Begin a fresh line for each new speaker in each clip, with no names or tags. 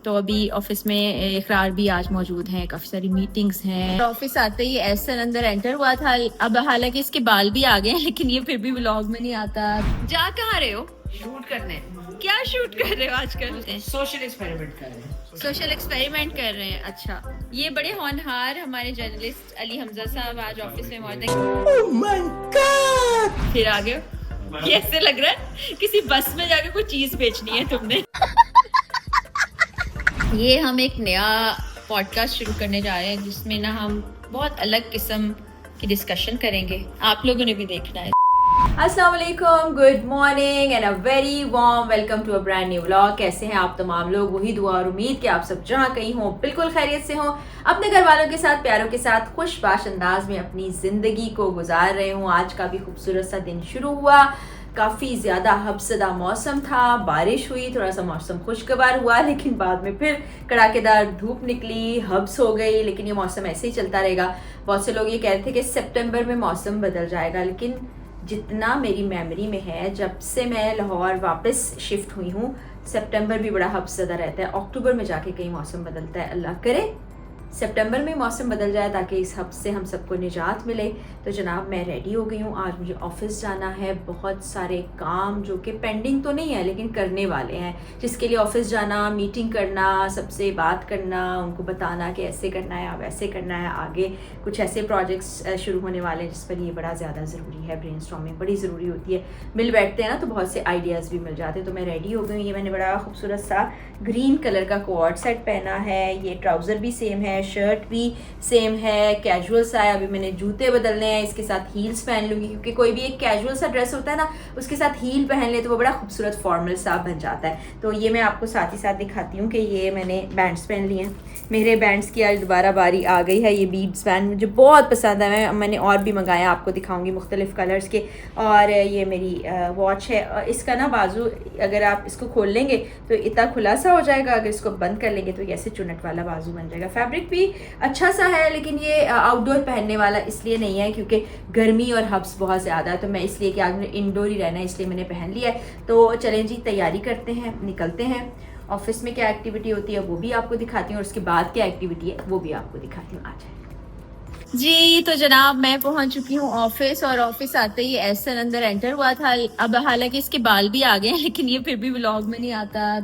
तो अभी ऑफिस में इकरार भी आज मौजूद हैं, काफी सारी मीटिंग्स हैं। ऑफिस आते ही एहसन अंदर एंटर हुआ था। अब हालांकि इसके बाल भी आ गए हैं, लेकिन ये फिर भी व्लॉग में नहीं आता। जा कहाँ रहे हो?
शूट करने।
क्या शूट कर रहे हो आजकल?
सोशल एक्सपेरिमेंट कर रहे हैं।
सोशल एक्सपेरिमेंट कर रहे हैं। अच्छा, ये बड़े होनहार हमारे जर्नलिस्ट अली हमजा साहब आज ऑफिस में मौजूद हैं।
Oh my God!
फिर आ गए। कैसे लग रहा है किसी बस में जाके कोई चीज बेचनी है तुमने? ये हम एक नया पॉडकास्ट शुरू करने जा रहे हैं जिसमें ना हम बहुत अलग किस्म की डिस्कशन करेंगे, आप लोगों ने भी देखना है। अस्सलाम वालेकुम, good morning and a very warm welcome to a brand new vlog. कैसे हैं आप तमाम लोग? वही दुआ और उम्मीद कि आप सब जहाँ कहीं हो बिल्कुल खैरियत से हो, अपने घर वालों के साथ, प्यारों के साथ खुशबाश अंदाज में अपनी जिंदगी को गुजार रहे हो। आज का भी खूबसूरत सा दिन शुरू हुआ। काफ़ी ज़्यादा हबसदा मौसम था, बारिश हुई, थोड़ा सा मौसम खुशगवार हुआ, लेकिन बाद में फिर कड़ाकेदार धूप निकली, हब्स हो गई। लेकिन ये मौसम ऐसे ही चलता रहेगा। बहुत से लोग ये कह रहे थे कि सितंबर में मौसम बदल जाएगा, लेकिन जितना मेरी मेमोरी में है, जब से मैं लाहौर वापस शिफ्ट हुई हूँ, सितंबर भी बड़ा हब्सदा रहता है। अक्टूबर में जाके कहीं मौसम बदलता है। अल्लाह करे सितंबर में मौसम बदल जाए ताकि इस हफ्ते से हम सबको निजात मिले। तो जनाब मैं रेडी हो गई हूँ, आज मुझे ऑफिस जाना है। बहुत सारे काम जो कि पेंडिंग तो नहीं है लेकिन करने वाले हैं, जिसके लिए ऑफिस जाना, मीटिंग करना, सबसे बात करना, उनको बताना कि ऐसे करना है, वैसे करना है। आगे कुछ ऐसे प्रोजेक्ट्स शुरू होने वाले हैं जिस पर ये बड़ा ज़्यादा ज़रूरी है। ब्रेनस्टॉर्मिंग बड़ी ज़रूरी होती है। मिल बैठते हैं ना तो बहुत से आइडियाज़ भी मिल जाते हैं। तो मैं रेडी हो गई हूँ। ये मैंने बड़ा खूबसूरत सा ग्रीन कलर का कोट सेट पहना है। ये ट्राउज़र भी सेम है, शर्ट भी सेम है, कैजुअल सा है। अभी मैंने जूते बदलने हैं, इसके साथ हील्स पहन लूँगी क्योंकि कोई भी एक कैजुअल सा ड्रेस होता है ना, उसके साथ हील पहन ले तो वो बड़ा खूबसूरत फॉर्मल सा बन जाता है। तो ये मैं आपको साथ ही साथ दिखाती हूँ कि ये मैंने बैंड्स पहन लिए हैं। मेरे बैंड्स की आज दोबारा बारी आ गई है। ये बीड्स बैंड मुझे बहुत पसंद है, मैंने और भी मंगाया, आपको दिखाऊंगी मुख्तलिफ कलर्स के। और ये मेरी वॉच है। इसका ना बाजू अगर आप इसको खोल लेंगे तो इतना खुला सा हो जाएगा, अगर इसको बंद कर लेंगे तो ऐसे चुनट वाला बाजू बन जाएगा। फैब्रिक भी अच्छा सा है, लेकिन ये आउटडोर पहनने वाला इसलिए नहीं है क्योंकि गर्मी और हब्स बहुत ज़्यादा है। तो मैं इसलिए कि आज मैंने इंडोर ही रहना है इसलिए मैंने पहन लिया है। तो चलें जी, तैयारी करते हैं, निकलते हैं। ऑफिस में क्या एक्टिविटी होती है वो भी आपको दिखाती हूँ और उसके बाद क्या एक्टिविटी है वो भी आपको दिखाती हूँ। आ जाए जी। तो जनाब मैं पहुंच चुकी हूँ ऑफिस, और ऑफिस आते ही एहसन अंदर एंटर हुआ था। अब हालांकि इसके बाल भी आ गए हैं, लेकिन ये फिर भी व्लॉग में नहीं आता।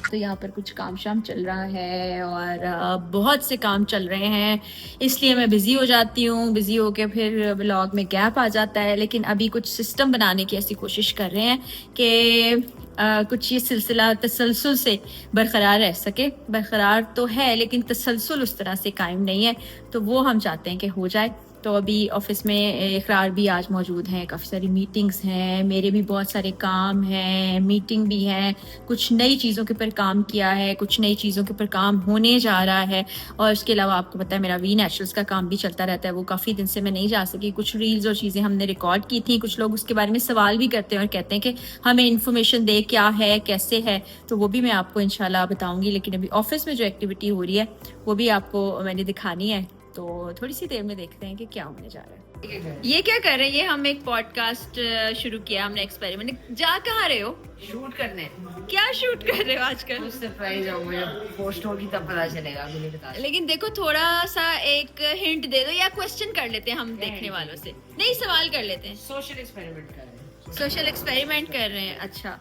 तो यहाँ पर कुछ काम शाम चल रहा है और बहुत से काम चल रहे हैं, इसलिए मैं बिज़ी हो जाती हूँ। बिज़ी होके फिर व्लॉग में गैप आ जाता है। लेकिन अभी कुछ सिस्टम बनाने की ऐसी कोशिश कर रहे हैं कि कुछ ये सिलसिला तसलसल से बरकरार रह सके। बरकरार तो है लेकिन तसलसल उस तरह से कायम नहीं है, तो वो हम चाहते हैं कि हो जाए। तो अभी ऑफिस में इकरार भी आज मौजूद हैं, काफ़ी सारी मीटिंग्स हैं, मेरे भी बहुत सारे काम हैं, मीटिंग भी हैं। कुछ नई चीज़ों के ऊपर काम किया है, कुछ नई चीज़ों के ऊपर काम होने जा रहा है। और इसके अलावा आपको पता है मेरा वी नेचुरल्स का काम भी चलता रहता है। वो काफ़ी दिन से मैं नहीं जा सकी। कुछ रील्स और चीज़ें हमने रिकॉर्ड की थी। कुछ लोग उसके बारे में सवाल भी करते हैं और कहते हैं कि हमें इन्फॉर्मेशन दे, क्या है, कैसे है। तो वो भी मैं आपको इंशाल्लाह बताऊँगी। लेकिन अभी ऑफिस में जो एक्टिविटी हो रही है वो भी आपको मैंने दिखानी है। तो थोड़ी सी देर में देखते हैं कि क्या होने जा रहा है। ये क्या कर रहे हैं? ये हम एक पॉडकास्ट शुरू किया हमने, एक्सपेरिमेंट। जा कहाँ रहे हो?
शूट करने।
क्या शूट कर रहे हो आजकल?
सरप्राइज आऊंगा, जब पोस्ट होगी तब पता चलेगा, मुझे बता।
लेकिन देखो थोड़ा सा एक हिंट दे दो, या क्वेश्चन कर लेते हैं हम देखने वालों से। नहीं, सवाल कर लेते हैं।
सोशल एक्सपेरिमेंट कर रहे हैं।
सोशल एक्सपेरिमेंट कर रहे हैं। अच्छा,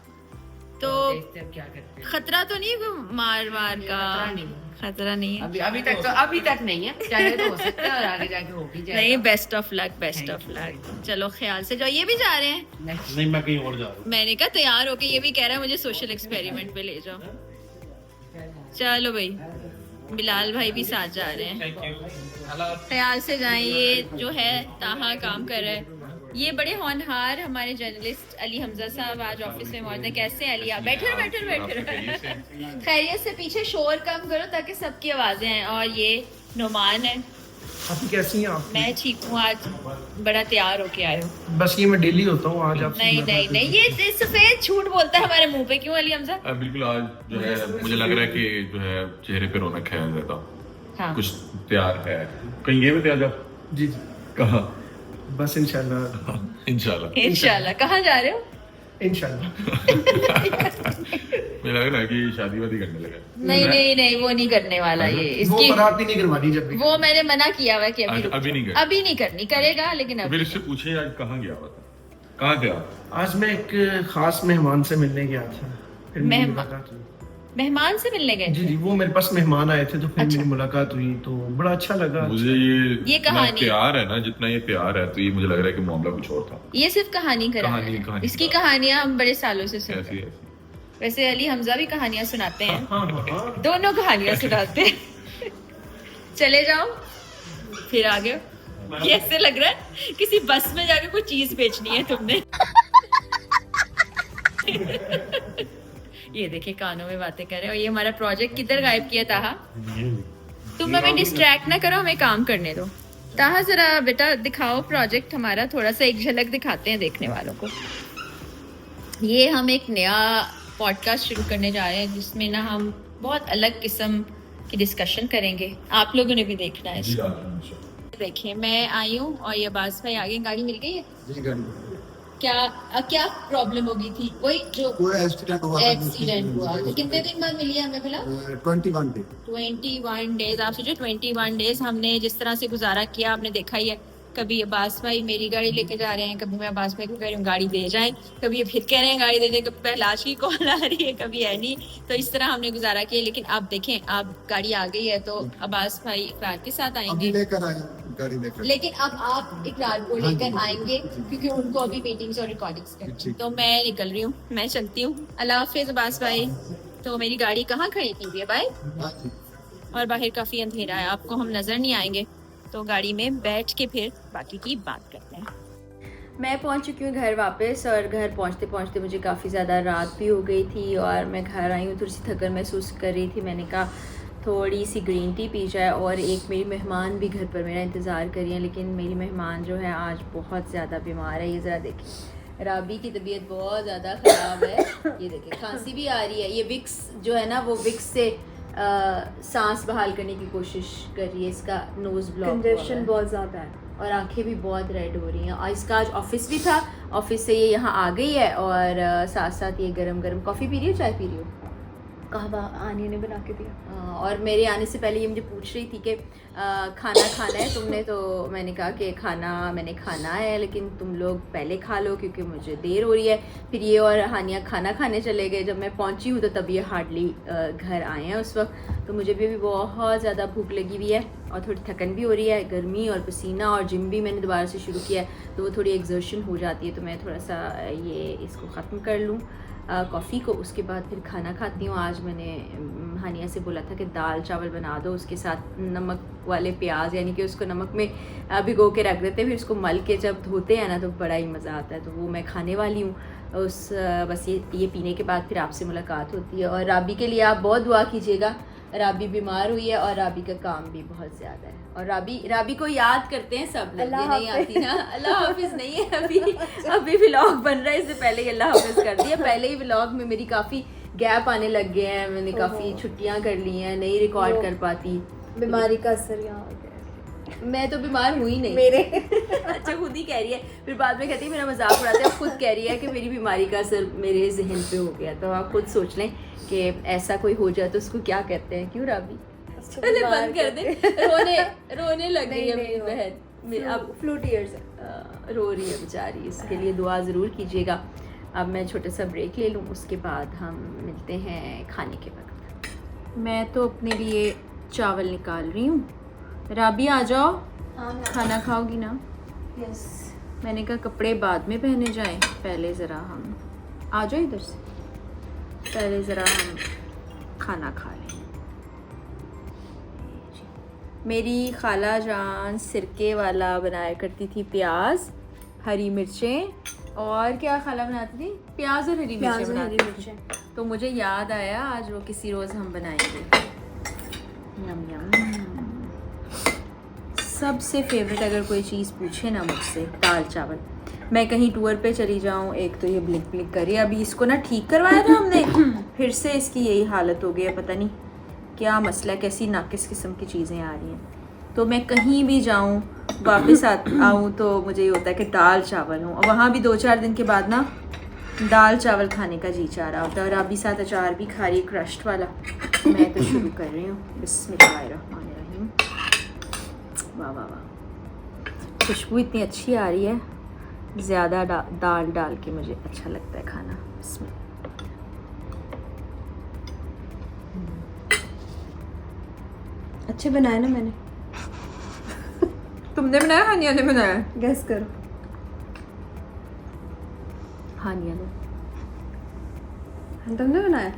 तो
देखते हैं क्या करते हैं।
खतरा तो नहीं है मार का? खतरा नहीं है
अभी तक नहीं है, चाहे तो हो सकता है और आगे जाके हो भी जाएगा।
नहीं, best of luck, best of luck. चलो ख्याल से जाओ। ये भी जा रहे हैं?
नहीं, मैं कहीं और जा रहा हूँ।
मैंने कहा तैयार होके ये भी कह रहा है मुझे सोशल एक्सपेरिमेंट पे ले जाओ। चलो भाई, बिलाल भाई भी साथ जा रहे हैं। ख्याल से जाएं। ये जो है ताहा काम कर रहा है। ये बड़े होनहार हमारे जर्नलिस्ट अली हमजा साहब आज ऑफिस में मौजूद हैं। कैसे हैं अली? आप बैठे रहो। खैरियत से। पीछे शोर कम करो ताकि सबकी आवाजें हैं। और ये नुमान है।
आप कैसी हैं? आप?
मैं ठीक हूँ। आज बड़ा तैयार होके आए हो?
बस ये मैं डेली होता हूँ, आज आप?
नहीं, ये सफेद झूठ बोलता है हमारे मुंह पे। क्यों अली हमजा?
बिल्कुल, आज जो है मुझे लग रहा है कि जो है चेहरे पे रौनक है ज्यादा।
हाँ।
कुछ तैयार है। कहीं गए हुए थे आज आप?
जी
कहाँ?
बस इंशाल्लाह।
इंशाल्लाह।
इंशाल्लाह। कहाँ जा रहे हो?
इंशाल्लाह।
मुझे लग रहा है कि शादी वादी करने लगा।
नहीं नहीं नहीं, वो नहीं करने वाला ये।
वो
इसकी
बारात ही नहीं करवानी जब भी।
वो मैंने मना किया हुआ है कि अभी
अभी
रुक
नहीं
जाओ।
करनी।
अभी नहीं करनी, करेगा लेकिन
फिर
अभी
इससे पूछे आज कहाँ गया हुआ था, कहाँ गया?
आज मैं एक खास मेहमान से मिलने गया था, फिर मेरी
मेहमान?
मुलाकात हुई।
मेहमान से मिलने गए
जी
थे?
जी, वो मेरे पास मेहमान आए थे तो फिर
अच्छा।
मेरी मुलाकात हुई तो बड़ा अच्छा लगा।
मुझे
ये
इतना
कहानी-
प्यार है ना, जितना ये प्यार है, तो ये मुझे लग रहा है कि मामला कुछ और था।
ये सिर्फ कहानी करा
कहानी-
है।
कहानी
इसकी
करा।
कहानियां हम बड़े सालों से सुनते
ऐसी
हैं।
ऐसी
वैसे अली हमजा भी कहानियां सुनाते हैं,
हाँ हाँ हाँ।
दोनों कहानियां सुनाते हैं। चले जाओ फिर आगे। ये ऐसे लग रहा है किसी बस में जाके कोई चीज बेचनी है तुमने। ये देखिए कानों में बातें कर रहे हो। ये हमारा प्रोजेक्ट किधर गायब किया ताहा? तुम हमें डिस्ट्रैक्ट ना करो, हमें काम करने दो। ताहा जरा बेटा दिखाओ प्रोजेक्ट हमारा, थोड़ा सा एक झलक दिखाते हैं देखने वालों को। ये हम एक नया पॉडकास्ट शुरू करने जा रहे हैं जिसमें ना हम बहुत अलग किस्म की डिस्कशन करेंगे। आप लोगों ने भी देखना है इसको। देखिए मैं आई हूँ और ये अब्बास भाई आगे। गाड़ी मिल गई है? क्या प्रॉब्लम हो गई थी? वही जो
कोई एक्सीडेंट हुआ था।
कितने दिन बाद मिली है हमें भला?
21 डे।
21 डेज। आप सोचो 21 डेज हमने जिस तरह से गुजारा किया, आपने देखा ही है। कभी अब्बास भाई मेरी गाड़ी लेके जा रहे हैं, कभी मैं अब्बास भाई को कह रही हूँ गाड़ी दे जाएं, कभी ये फिर कह रहे हैं गाड़ी दे जाएं, कभी पहलाश की कॉल आ रही है, कभी है नहीं। तो इस तरह हमने गुजारा किया। लेकिन आप देखें, आप गाड़ी आ गई है तो अब्बास भाई इकरार के साथ
अभी
आएंगे।
लेकर आए गाड़ी लेकर।
लेकिन अब आप इकरार को
हाँ
लेकर
जी।
आएंगे क्योंकि उनको अभी मीटिंग्स और रिकॉर्डिंग्स करनी है।
ठीक।
तो मैं निकल रही हूँ, मैं चलती हूँ। अल्लाह हाफिज अब्बास भाई। तो मेरी गाड़ी कहाँ खड़ी थी है भाई?
हाँ जी।
और बाहर काफी अंधेरा है, आपको हम नजर नहीं आएंगे, तो गाड़ी में बैठ के फिर बाकी की बात करते हैं। मैं पहुंच चुकी हूँ घर वापस, और घर पहुंचते पहुंचते मुझे काफ़ी ज़्यादा रात भी हो गई थी और मैं घर आई हूँ, थोड़ी सी थकन महसूस कर रही थी। मैंने कहा थोड़ी सी ग्रीन टी पी जाए। और एक मेरी मेहमान भी घर पर मेरा इंतज़ार कर रही है, लेकिन मेरी मेहमान जो है आज बहुत ज़्यादा बीमार है। ये ज़रा देखिए, राबी की तबीयत बहुत ज़्यादा ख़राब है। ये देखिए खांसी भी आ रही है। ये विक्स जो है ना, वो विक्स से सांस बहाल करने की कोशिश कर रही है। इसका नोज़ ब्लॉक, कंजेशन बहुत ज़्यादा है और आंखें भी बहुत रेड हो रही हैं। और इसका आज ऑफिस भी था, ऑफिस से ये यहाँ आ गई है और साथ साथ ये गरम गरम कॉफ़ी पी रही हो, चाय पी रही हो? कहवा आनी ने बना के दिया। और मेरे आने से पहले ये मुझे पूछ रही थी कि खाना खाना है तुमने? तो मैंने कहा कि खाना मैंने खाना है, लेकिन तुम लोग पहले खा लो क्योंकि मुझे देर हो रही है। फिर ये और हानिया खाना खाने चले गए। जब मैं पहुंची हूँ तो तब ये हार्डली घर आए हैं उस वक्त। तो मुझे भी अभी बहुत ज़्यादा भूख लगी हुई है और थोड़ी थकन भी हो रही है, गर्मी और पसीना, और जिम भी मैंने दोबारा से शुरू किया है तो वो थोड़ी एक्सर्शन हो जाती है। तो मैं थोड़ा सा ये इसको ख़त्म कर लूँ कॉफ़ी को, उसके बाद फिर खाना खाती हूँ। आज मैंने हानिया से बोला था कि दाल चावल बना दो, उसके साथ नमक वाले प्याज, यानी कि उसको नमक में भिगो के रख देते हैं, फिर उसको मल के जब धोते हैं ना तो बड़ा ही मज़ा आता है। तो वो मैं खाने वाली हूँ। बस ये पीने के बाद फिर आपसे मुलाकात होती है। और राबी के लिए आप बहुत दुआ कीजिएगा। राबी बीमार हुई है और राबी का काम भी बहुत ज़्यादा है। और राबी को याद करते हैं सब लोग। ये नहीं आती ना, अल्लाह हाफिज़ नहीं है अभी व्लॉग बन रहा है, इससे पहले ही अल्लाह हाफिज़ कर दिया। पहले ही व्लॉग में मेरी काफ़ी गैप आने लग गए हैं, मैंने काफ़ी छुट्टियां कर ली हैं, नहीं रिकॉर्ड कर पाती।
बीमारी का असर यहाँ हो गया।
मैं तो बीमार हुई नहीं
मेरे
अच्छा खुद ही कह रही है, फिर बाद में कहती है मेरा मजाक उड़ाते हैं। खुद कह रही है कि मेरी बीमारी का असर मेरे जहन पे हो गया। तो आप खुद सोच लें कि ऐसा कोई हो जाए तो उसको क्या कहते हैं। क्यों राबी? पहले बंद कर दे, रोने लग गई है मेरी बहन। अब
फ्लू टीयर्स
रो रही है बेचारी, इसके लिए दुआ ज़रूर कीजिएगा। अब मैं छोटा सा ब्रेक ले लूँ, उसके बाद हम मिलते हैं खाने के वक्त। मैं तो अपने लिए चावल निकाल रही हूँ। राबी आ जाओ, खाना खाओगी ना?
यस।
मैंने कहा कपड़े बाद में पहने जाएं, पहले ज़रा हम आ जाओ इधर से, पहले ज़रा हम खाना खा लें। मेरी खाला जान सिरके वाला बनाया करती थी, प्याज हरी मिर्चें और क्या खाला बनाती थी? प्याज और हरी मिर्चें बनाती थी। तो मुझे याद आया आज वो किसी रोज़ हम बनाएंगे। यम यम। सबसे फेवरेट अगर कोई चीज़ पूछे ना मुझसे, दाल चावल। मैं कहीं टूर पे चली जाऊँ, एक तो ये ब्लिंक ब्लिंक करी, अभी इसको ना ठीक करवाया था हमने, फिर से इसकी यही हालत हो गई है। पता नहीं क्या मसला, कैसी नाकिस किस्म की चीज़ें आ रही हैं। तो मैं कहीं भी जाऊँ, वापस आऊँ तो मुझे ये होता है कि दाल चावल हूँ। और वहाँ भी 2-4 दिन के बाद ना दाल चावल खाने का जी चाह रहा होता है और अभी साथ अचार भी खा रही है क्रश्ड वाला। मैं तो शुरू कर रही हूँ। बिस्मिल्लाहिर्रहमानिर्रहीम। वाह वाह वाह, खुशबू इतनी अच्छी आ रही है। ज़्यादा दाल डाल के मुझे अच्छा लगता है खाना। बिस्मिल्लाह।
अच्छे बनाए ना मैंने।
तुमने बनाया हानिया ने बनाया?
गैस करो।
हानिया ने।
तुमने बनाया?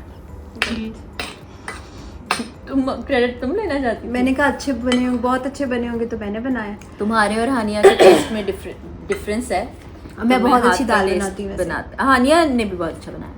तुम क्रेडिट तुम लेना चाहती?
मैंने कहा अच्छे बने होंगे, बहुत अच्छे बने होंगे तो मैंने बनाया।
तुम्हारे और हानिया के टेस्ट में डिफरेंस है।
मैं
तुम्हें
बहुत
हाथ
अच्छी
का
दाल
टेस्ट
बनाती हूँ वैसे।
हानिया ने भी बहुत अच्छा बनाया।